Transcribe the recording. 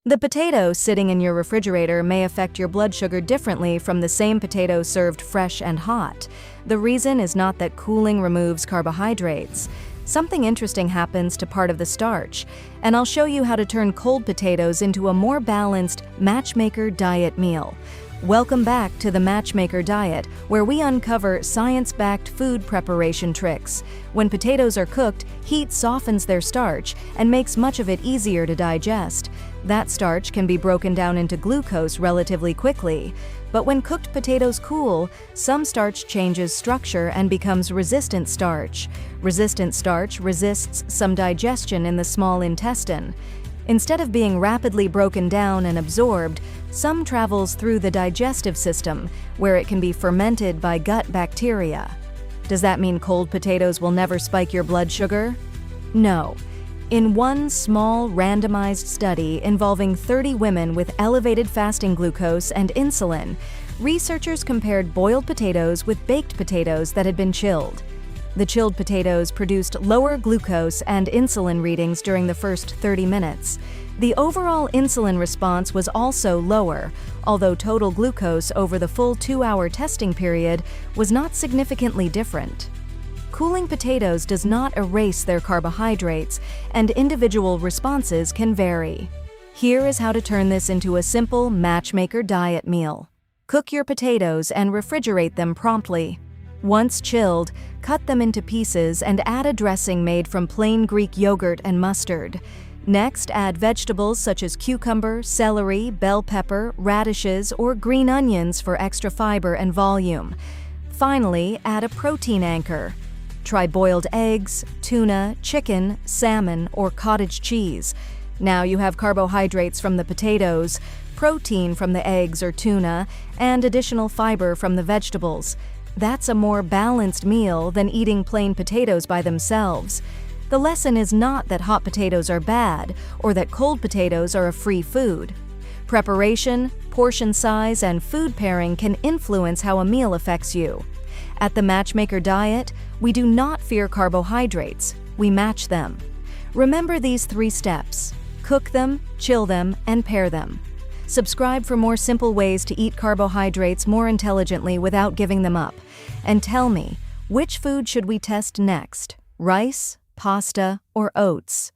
The potato sitting in your refrigerator may affect your blood sugar differently from the same potato served fresh and hot. The reason is not that cooling removes carbohydrates. Something interesting happens to part of the starch, and I'll show you how to turn cold potatoes into a more balanced Matchmaker diet meal. Welcome back to the Matchmaker diet, where we uncover science-backed food preparation tricks. When potatoes are cooked, heat softens their starch and makes much of it easier to digest. That starch can be broken down into glucose relatively quickly. But when cooked potatoes cool, some starch changes structure and becomes resistant starch. Resistant starch resists some digestion in the small intestine. Instead of being rapidly broken down and absorbed, some travels through the digestive system, where it can be fermented by gut bacteria. Does that mean cold potatoes will never spike your blood sugar? No. In one small randomized study involving 30 women with elevated fasting glucose and insulin, researchers compared boiled potatoes with baked potatoes that had been chilled. The chilled potatoes produced lower glucose and insulin readings during the first 30 minutes. The overall insulin response was also lower, although total glucose over the full 2-hour testing period was not significantly different. Cooling potatoes does not erase their carbohydrates, and individual responses can vary. Here is how to turn this into a simple Matchmaker diet meal. Cook your potatoes and refrigerate them promptly. Once chilled, cut them into pieces and add a dressing made from plain Greek yogurt and mustard. Next, add vegetables such as cucumber, celery, bell pepper, radishes, or green onions for extra fiber and volume. Finally, add a protein anchor. Try boiled eggs, tuna, chicken, salmon, or cottage cheese. Now you have carbohydrates from the potatoes, protein from the eggs or tuna, and additional fiber from the vegetables. That's a more balanced meal than eating plain potatoes by themselves. The lesson is not that hot potatoes are bad or that cold potatoes are a free food. Preparation, portion size, and food pairing can influence how a meal affects you. At the Matchmaker diet, we do not fear carbohydrates, we match them. Remember these 3 steps: cook them, chill them, and pair them. Subscribe for more simple ways to eat carbohydrates more intelligently without giving them up. And tell me, which food should we test next? Rice, pasta, or oats?